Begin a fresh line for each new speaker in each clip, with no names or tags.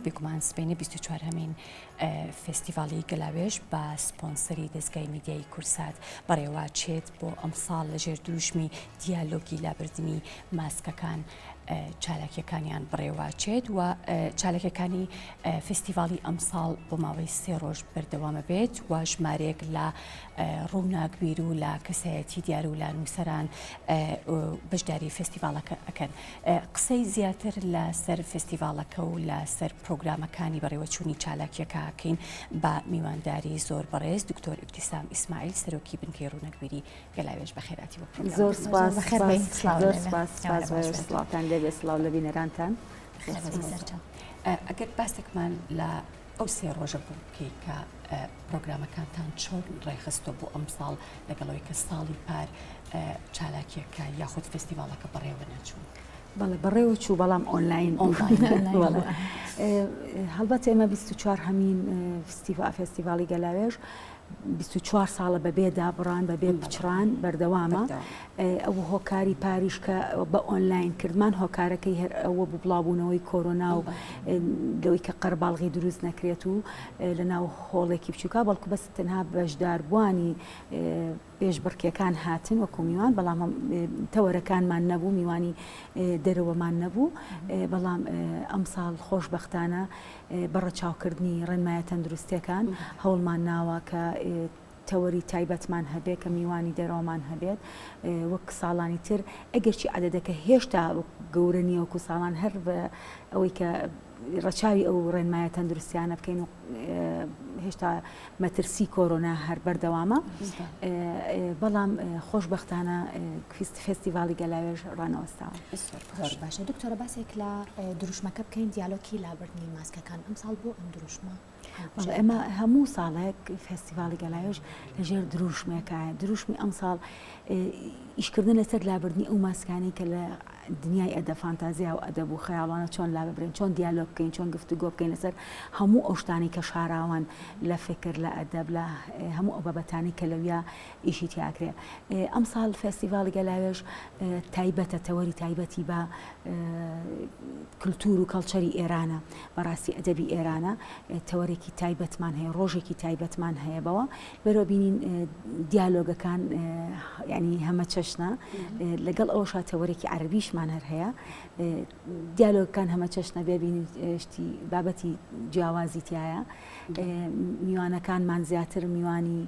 بێگومان سبەینە 24 هەمین فستیڤاڵی گەلاوێژ بە سپۆنسەری دەستگای میدیای کورسات بەڕێوەچێت بۆ ئەمساڵ لەژێر دروشمی دیالۆگی لابردنی ماسکەکان چالاکیەکانیان بڕێوەچێت و چالاکیەکانی فستیڤاڵی ئەمساڵ بۆ ماوەی 3 ڕۆژ بەردەوامە بێت و ژمارەیەک لە ڕووناکبیر و لە کەسایەتی دیار و لە نووسەران بەشداری فستیڤاڵەکە ئەکەن. قسەی زیاتر لە سەر فستیڤاڵەکە و لە سەر پرۆگرامەکانی بەڕێوەچوونی چالاکیەکەکەین بە میوانداری زۆر بەڕێز دکتۆر ئیبتیسام ئیسماعیل سەرۆکی بنکەی ڕووناکبیری گەلاوێژ بەخێراتی بۆ پرۆگرام.
زۆر سپاس سڵاوتان لەبێ سڵاو لە بینەرانتان.
ئەگەر باسێکمان لە ئەو 3 ڕۆژە بوو بکەی کە پرۆگرامەکانتان چۆن ڕێخستۆ بۆ ئەمساڵ لەگەڵەوەی کە ساڵی پار چالاکیەکە یاخود فستیڤاڵەکە بەڕێوە نەچوون.
بەڵێ بەڕێوە چوو بەڵام ئۆنلاین هەڵبەت ئێمە 24 هەمین فستیڤاڵی گەلاوێژ 24 ساڵە بەبێ دابڕان بەبێ پچران بەردەوامە. ئەو هۆکاری پاریش کە بە ئۆنلاین کردمان هۆکارەکەی هەر ئەوە بڵاوبوونەوەی کۆرۆنا و لەوەی کە قەرباڵغی دروست نەکرێت و لە ناو هۆڵێکی بچووکە بەڵکو بەس تەنها بەشداربوانی پێشبڕکێکان هاتن وەکو میوان بەڵام تەوەرەکانمان نەبوو میوانی دەرەوەمان نەبوو بەڵام ئەم ساڵ خۆشبەختانە بەڕە چاوکردنی ڕێنمایە تەندروستیەکان هەوڵمان ناوە کە تەوەری تایبەتمان هەبێت کە میوانی دەرەوەمان هەبێت وەک ساڵانی تر ئەگەرچی عەدەدەکە هێشتا گەورە نیە وەکو ساڵان هەر بە ئەوەی کە ڕەچاوی ئەو ڕێنمایە تەندروستیانە بکەین و هێشتا مەترسی کۆرۆنا هەر بەردەوامە بەڵام خۆشبەختانە فستیڤاڵی گەلاوێژ ڕانەوەستاوە.
باشە دکتۆرە باسێک لە دروشمەکە بکەین دیالۆگی لابردنی ماسکەکان ئەمساڵ بۆ ئەم دروشمە
ئێمە هەموو ساڵێک فستیڤاڵی گەلاوێژ لەژێر دروشمێکایە دروشمی ئەم ساڵ ئیشکردن لەسەر لابردنی ئەو ماسکانەی کە لە دنیای ئەدە فانتازیا و ئەدەب و خەیاڵانە چۆن لا ببرێن چۆن دیالۆگ بکەین چۆن گفتوگۆ بکەین لەسەر هەموو ئەو شتانی کە شاراوان لە فکر لە ئەدەب لە هەموو ئەو بابەتانی کە لەویا ئیشی تیاکرێ. ئەم ساڵ فستیڤاڵی گەلاوێژ تایبەتە تەوەری تایبەتی بە کللتور و کەڵچەری ئێرانە بەڕاستی ئەدەبی ئێرانە تەوەرێکی تایبەتمان هەیە ڕۆژێکی تایبەتمان هەیە بەوە بەرەوە بینین دیالۆگەکان ینی هەمە چەشنە لەگەڵ ئەوەشا تەوەرێکی عەربیشمان هەر هەیە دیالۆگەکان هەمە چەشنە ببینین شتی بابەتی جیاوازی تایە میوانەکانمان زیاتر میوانی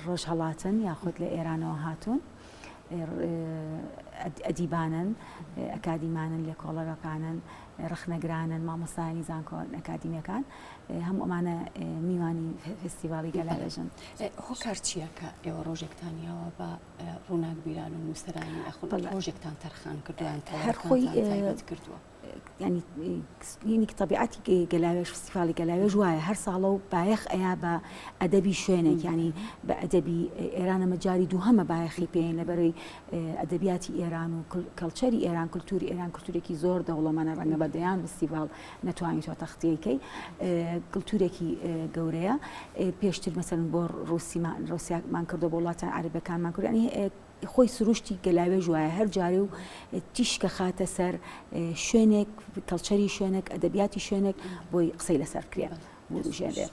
ڕۆژهەڵاتن یاخود لە ئێرانەوە هاتوون ئەدیبانن ئەکادیمانن لێکۆڵەرەکانن ڕخنەگرانن مامۆستایانی زانکۆن ئەکادیمیەکان هەموو ئەمانە میوانی فستیڤاڵی گەلاوێژن.
هۆکار چییە کە ئێوە ڕۆژێکتانیەوە بە ڕووناکبیران و نووسەرانی ئەخۆ ڕۆژێکتان تەرخان کردویان تایبەت کردووە؟
ینی طبیعەتی گەلاوێژ فستیڤاڵی گەلاوێژ وایە هەر ساڵە و بایەخ ئەیا بە ئەدەبی شوێنێک ینی بە ئەدەبی ئێرانە مەجاری دووهەمە بایەخی پێین لەبەرەوەی ئەدەبیاتی ئێران و کەڵچەری ئێران کولتوری ئێران کولتورێکی زۆر دەوڵەمەنە ڕەنگە بەدەیان فستیڤاڵ نەتوانیتەوە تەختیەکەی کولتورێکی گەورەیە پێشتر مەسەڵەن بۆ ڕووسیامان کردو بۆ وڵاتان عەرەبەکانمان کرد ینی خۆی سروشتی گەلاوێژ وایە هەر جارێ و تیشکە خاتە سەر شوێنێک کەڵچەری شوێنێک ئەدەبیاتی شوێنێک بۆی قسەی لەسەر کرێ بژێنێ.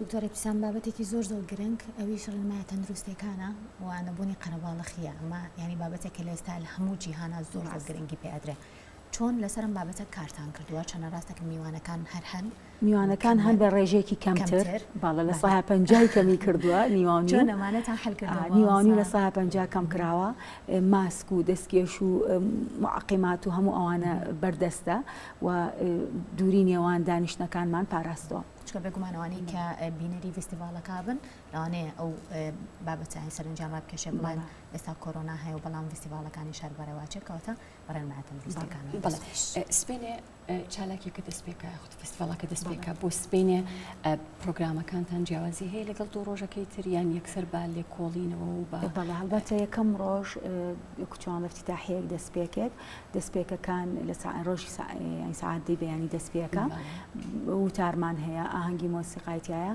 دکتۆر ئیبتیسام بابەتێکی زۆر گرنگ ئەویش ڕێنمایە تەندروستیەکانە و نەبوونی قەرەباڵغیە ئەمە ینی بابەتێکە لە ئێستا لە هەموو جیهانە زۆر گرنگی پێدرێ چۆن لەسەرم بابەتە کارتان کردووە چەنە ڕاستەکە میوانەکان هەر
میوانەکان هەن بە ڕێژێکی کەمتر باڵە لە 150 کەمی کردووە
نیوانیمانەتان
نیوانی لە 150 کەم کراوە ماسک و دەستکێش و معقیمات و هەموو ئەوانە بەردەستە و دووری نێوان دانیشتەکانمان پاراستەوە.
چکە بێگومانەوەی کە بینەری فستیڤاڵەکە بن لەوانەیە ئەو بابەتانی سەرنجام ڕابکێشە بڵێن ئێستا کۆرۆنا هەیە و بەڵام فستیڤاڵەکانی شار بەرەواچێکەوەتە بەڕێنمایە تەندروستیەکان.
سبینێ چالاکیەکە دەستپێکە خود فستیڤاڵەکە دەستپێکە بۆ سبینێ پرۆگرامەکانتان جیاوازی هەیە لەگەڵ دوو ڕۆژەکەی تریان یەکسەر با لێکۆڵینەوە و
بەڵێ هەڵبەتە یەکەم ڕۆژ کوچوان افتتاحیەک دەستپێکەکان لە ڕۆژی ساعات دەی بەیانی دەستپێکە وتارمان هەیە ئاهەنگی مۆسیقایتایە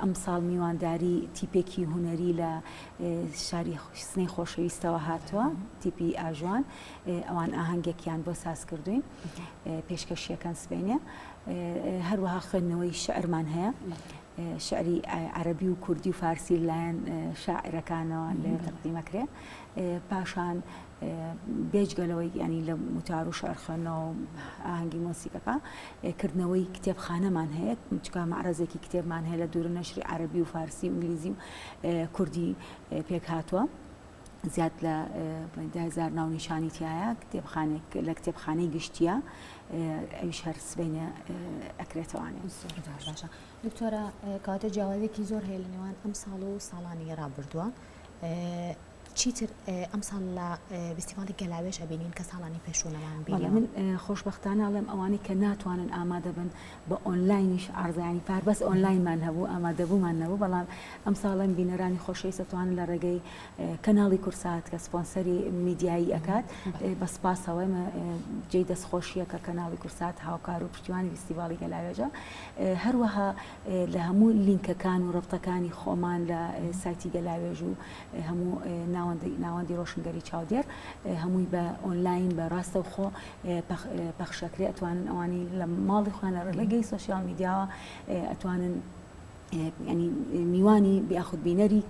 ئەم ساڵ میوانداری تیپێکی هونەری لە شاری سنەی خۆشەویستەوە هاتووە تیپی ئاژوان ئەوان ئاهەنگێکیان بۆ ساز کردوین پێشکەشیەکان سبینێ هەروەها خوێندنەوەی شعرمان هەیە شعری عەربی و کوردی و فارسی لایەن شاعرەکانەوە لێ تەقدیمەکرێ پاشان بێجگەلەوەی ینی لە موتار و شعر خوێندنەوە و ئاهەنگی مۆسیقەکە کردنەوەی کتێبخانەمان هەیە چکە مەعرەزێکی کتێبمان هەیە لە دوورە نەشری عەربی و فارسی و ئینگلیزی و کوردی پێک هاتووە زیاد لە 10,000 ناونیشانی تایە کتێبخانێک لە کتێبخانەی گشتیە ئەویش هەر سبەینە ئەکرێتەوانێ
باشە دکتۆرە کاتە جیاوازێکی زۆر هەیە لە نێوان ئەم ساڵ و ساڵانی ڕابردووە چیتر ئەم ساڵ لە فستیڤاڵی گەلاوێش ئەبینین کە ساڵانی پێشوونەمان بینی
من خۆشبەختانە ئەڵێم ئەوانەی کە ناتوانن ئامادە بن بە ئۆنلاینیش ئارزانی پاربەس ئۆنلاینمان هەبوو ئامادەبوومان نەبوو بەڵام ئەم ساڵم بینەرانی خۆشەویست دەتوانن لە ڕێگەی کەناڵی کورسات کە سپۆنسەری میدیایی ئەکات بە سپاسەوە ئێمە جێی دەستخۆشیە کە کەناڵی کورسات هاوکار و پشتیوانی فستیڤاڵی گەلاوێژە هەروەها لە هەموو لینکەکان و ڕەبتەکانی خۆمان لە سایتی گەلاوێژ و هەموو ناوەندی ڕۆشنگەری چاودێر هەمووی بە ئۆنلاین بە ڕاستە و خۆ پەخشەکرێ ئەتوانن ئەوانی لە ماڵی خۆیان لە ڕێگەی سۆشیال میدیاوە ئەتوانن ینی میوانی بیاخودبینەری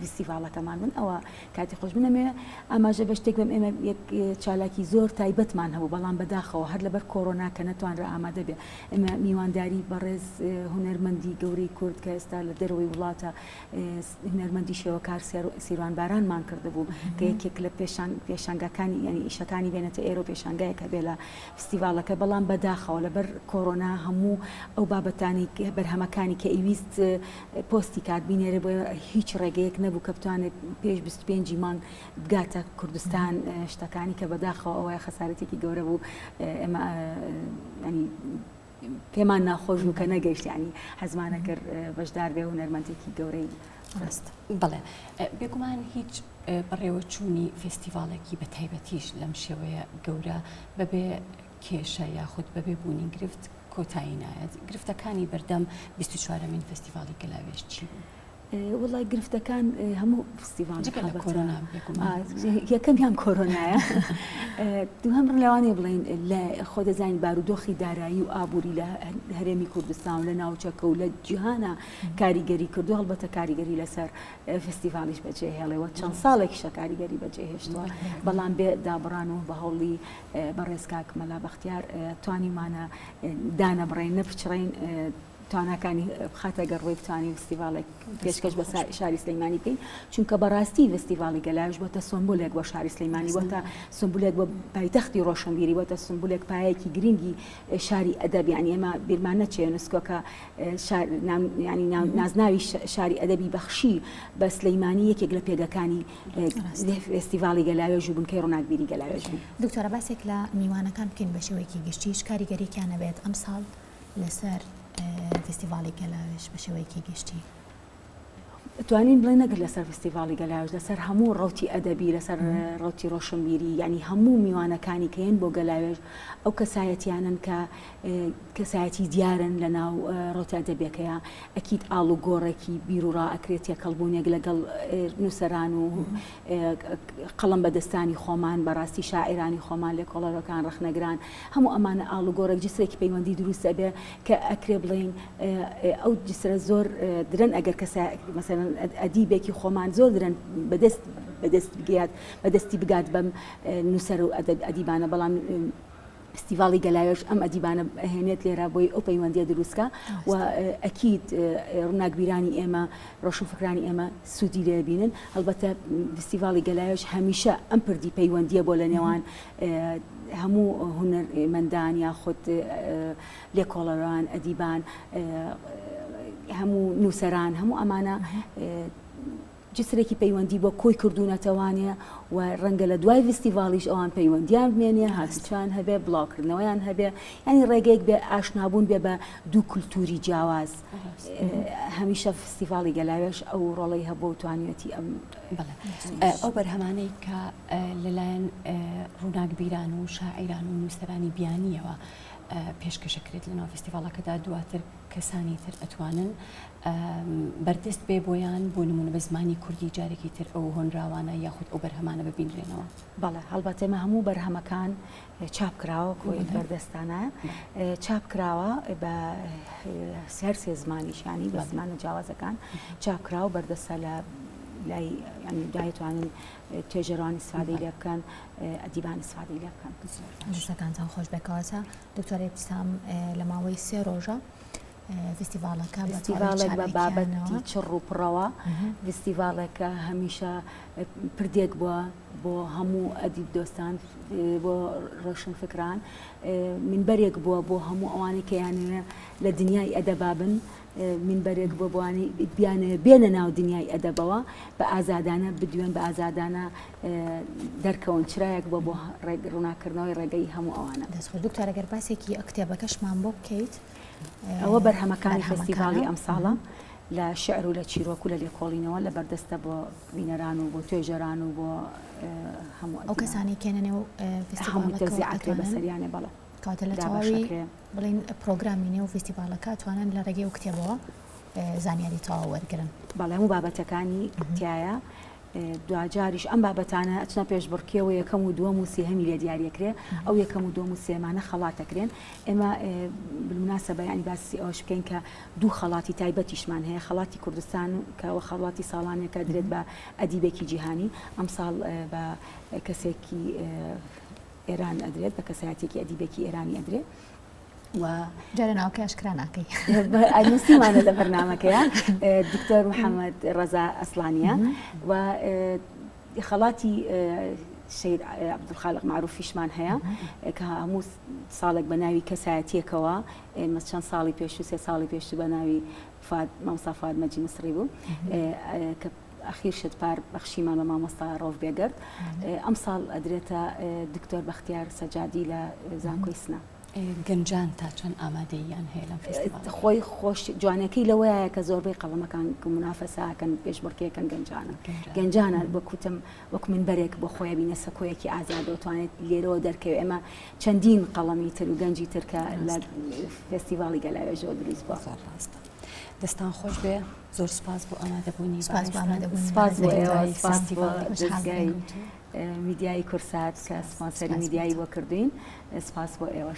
فستیڤاڵەکەمان بن ئەوە کاتی خۆش بنەمێ ئاماژە بە شتێک بم ئێمە یەک چالاکی زۆر تایبەتمان هەبوو بەڵام بەداخەوە هەر لەبەر کۆڕۆنا کە نەتوانرا ئامادە بێ ئێمە میوانداری بەڕێز هونەرمەندی گەورەی کورد کە ئێستا لە دەرەوەی وڵاتە هونەرمەندی شێوەکار سیروان بارانمان کردبوو کە یەکێک لە پێشانگەکانی ینی ئیشەکانی بێنێتە ئێرە و پێشانگایەکە بێ لە فستیڤاڵەکە بەڵام بەداخەوە لەبەر کۆڕۆنا هەموو ئەو بابەتانی بەرهەمەکانی کە ئیویست پۆستی کات بینێرە بۆ هیچ ڕێگەیەک نەبوو کە بتوانێت پێش 25 مانگ بگاتە کوردستان شتەکانی کە بەداخەوە ئەوەیە خەسارەتێکی گەورە بوو ئێمە ینی پێمان ناخۆش بوو کە نەگەیشت ینی حەزمانە کرد بەشدار بێ هونەرمەندێکی گەورەی ڕاست
بەڵێ بێگومان هیچ بەڕێوە چوونی فستیڤاڵێکی بە تایبەتیش لەم شێوەیە گەورە بەبێ کێشە یاخود بەبێ بوونی گرفت کۆتایی نایەت گرفتەکانی بەردەم 24مین فستیڤاڵی گەلاوێژ چی بوو؟
وڵای گرفتەکان هەموو فستیڤال
یەکەمیان
کۆرۆنایە دووهەم لەوانێ بڵین لە خۆ دەزانین بارودۆخی دارایی و ئابووری لە هەرێمی کوردستان و لە ناوچەکە و لە جیهانە کاریگەری کردو هەڵبەتە کاریگەری لەسەر فستیڤالیش بەجێ هێڵێەوە چەند ساڵێکیشە کاریگەری بەجێ هێشتووە بەڵام بێ دابڕان و بە هەوڵی بەڕێز کاک مەلا بەختیار توانیمانە دانە بڕین نەپچڕین توانەکانی خاتە گەڕۆی بتوانین فستیڤاڵێک پێشکەش بە شاری سلەیمانی بکەین چونکە بەڕاستی فستیڤاڵی گەلاوێژ بۆتە سۆمبولێک بۆ شاری سلەیمانی وەتە سمبولێک بۆ پایتەختی ڕۆشنبیری وەتە سمبولێک پایەکی گرنگی شاری ئەدەب یعنی ئێمە بیرمان نەچێ یونسکۆکە ینی نازناوی شاری ئەدەبی بەخشی بە سلەیمانی یەکێک لە پێگەکانی فستیڤاڵی گەلاوێژ و بنکەی ڕووناکبیری گەلاوێژ بوو.
دکتۆرە باسێک لە میوانەکان بکەین بە شێوەیەکی گشتیش کاریگەرییان نەبێت ئەم ساڵ لەسەر فستیڤاڵی گەلاوێژ بە شێوەیەکی گشتی
توانین بڵێ نەگەر لەسەر فستیڤاڵی گەلاوێژ لەسەر هەموو ڕەوتی ئەدەبی لەسەر ڕەوتی ڕۆشنبیری ینی هەموو میوانەکانی کە هێن بۆ گەلاوێژ ئەو کەسایەتیانن کە کەسایەتی دیارن لە ناو ڕەوتی ئەدەبیەکەیە ئەکید ئاڵ و گۆڕێکی بیر و ڕائەکرێت یەکەڵبوونێک لەگەڵ نووسەران و قەڵەم بەدەستانی خۆمان بەڕاستی شاعرانی خۆمان لێ کۆڵەرەکان ڕەخنەگران هەموو ئەمانە ئاڵ و گۆڕێک جسرێکی پەیوەندی دروستە بێ کە ئەکرێ بڵین ئەو جسرە زۆر درن ئەگەر مەسەڵەن ئەدیبێکی خۆمان زۆر درن بەدەستی بگات بەم نووسەر و ئەدیبانە بەڵام فستیڤاڵی گەلاوێژ ئەم ئەدیبانە هێنێت لێرە بۆی ئەو پەیوەندیە دروستکە و ئەکید ڕووناکبیرانی ئێمە ڕۆشنفکرانی ئێمە سوودی لێ بینن هەڵبەتە فستیڤاڵی گەلاوێژ هەمیشە ئەم پردی پەیوەندیە بۆ لە نێوان هەموو هونەرمەندان یاخود لێکۆڵەران ئەدیبان هەموو نووسەران هەموو ئەمانە جسرێکی پەیوەندی بۆ کۆی کردوونەتەوانێ و ڕەنگە لە دوای فستیڤاڵیش ئەوان پەیوەندیان بمێنێ هاتوچان هەبێ بڵاوکردنەوەیان هەبێ ینی ڕێگەیەک بێ ئاشنابوون بێ بە دوو کولتوری جیاواز هەمیشە فستیڤاڵی گەلاوێژ ئەو ڕۆڵەی هەبوو و توانیەتی ئەم
ئەو بەرهەمانەی کە لەلایەن ڕووناکبیران و شاعیران و نووسەرانی بیانیەوە پێشکەشەکرێت لەناو فستیڤالەکەدا دواتر کەسانی تر ئەتوانن بەردەست بێ بۆیان بۆ نمونە بە زمانی کوردی جارێکی تر ئەو هۆنراوانە یاخود ئەو بەرهەمانە ببینرێنەوە.
بەڵێ هەڵبەتێمە هەموو بەرهەمەکان چاپ کراوە کۆی بەردەستانە چاپ کراوە بە سەرسێ زمانیشانی بە زمانە جیاوازەکان چاپ کراوە بەردەستە لە لای دایتوانن توێژەرانی استفادەی لێ بکەن ئەدیبان استفادەی لێ بکەن.
دەستەکانتان خۆش بێکەوەتە دکتۆر ئێبتیسام لە ماوەی 3 ڕۆژە فستیڤالەکە
فستیڤالێک بە بابەتی چڕ و پڕەوە فستیڤالێکە هەمیشە پردێک بووە بۆ هەموو ئەدیب دۆستان بۆ ڕۆشنفکران منبەرێک بووە بۆ هەموو ئەوانەی کە یانوێ لە دنیای ئەدەبا بن منبەرێک بۆ بوانی بێنە ناو دنیای ئەدەبەوە بە ئازادانە بدوێن بە ئازادانە دەرکەون چرایەک بۆ ڕووناکردنەوەی ڕێگەی هەموو ئەوانە.
دەستخۆ دکتۆر ئەگەر باسێکی کتێبەکەشمان بۆ بکەیت
ئەوە بەرهەمەکانی فستیڤالی ئەم ساڵە لە شعر و لە چیرۆک و لە لێکۆڵینەوە لە بەردەستە بۆ بینەران و بۆ توێژەران و بۆ هەموو
ئەو کەسانی کێنە نێو
هەموو تەوزیعەکرێ بەسەریانێ بەڵێ
کاتە لە تەواوی بڵین پرۆگرامی نێو فستیڤالەکە توانن لە ڕێگەی و کتێبەوە زانیاری تەواو وەرگرن.
بەڵێ هەموو بابەتەکانی تایە دوجاریش ئەم بابەتانە ئەچنە پێشبڕکێەوە یەکەم و دووەم و سێهەمی لێ دیارەکرێ ئەو یەکەم و دووەم و سێمانە خەڵاتەکرێن ئێمە بالمناسبە ینی باسی ئەوش بکەین کە دوو خەڵاتی تایبەتیشمان هەیە خەڵاتی کوردستان کەەوە خەڵاتی ساڵانێکە درێت بە ئەدیبێکی جیهانی ئەم ساڵ بە کەسێکی ئێران ئەدرێت بە کەسایەتێکی ئەدیبێکی ئێرانی ئەدرێت و
جارە ناوکە ئاشکرا ناکەی
ئەنووسیمانە لە بەرنامەکەیە دکتۆر محەممەد ڕەزا ئەسلانیە و خەڵاتی شیر عەبدولخالق معروفیشمان هەیە کە هەموو ساڵێک بە ناوی کەسایەتیەکەوە ئێمە چەند ساڵی پێش و 3 ساڵی پێش بە ناوی مامۆستا فواد مەجید مسری بوو کە ئەخیر شت پار بەخشیمان بە مامۆستا ڕۆف بێگرد ئەم ساڵ ئەدرێتە دکتۆر بەختیار سەجادی لە زانکۆی سنا.
گەنجان تا چەند ئامادەیان هەیە لەم فستیڤالە
خۆی خۆش جوانەکەی لەوەیە کە زۆربەی قەڵەمەکان منافەساکەن پێشبڕکێکەکەن گەنجانە بەکوتم وەک منبەرێک بۆ خۆی بینە سەکۆیەکی ئازاد دەتوانێت لێرەوە دەرکەوێت ئێمە چەندین قەڵەمی تر و گەنجی ترکە لە فستیڤاڵی گەلاوێژەوە دروست بووە.
دەستان خۆش بێ زۆر سپاس بۆ ئامادەبوونی
سپاس بۆ ئێوە سپاس بۆ دەستگای میدیای کورسات کە سپانسەری میدیایی بۆ کردوین سپاس بۆ ئێوە.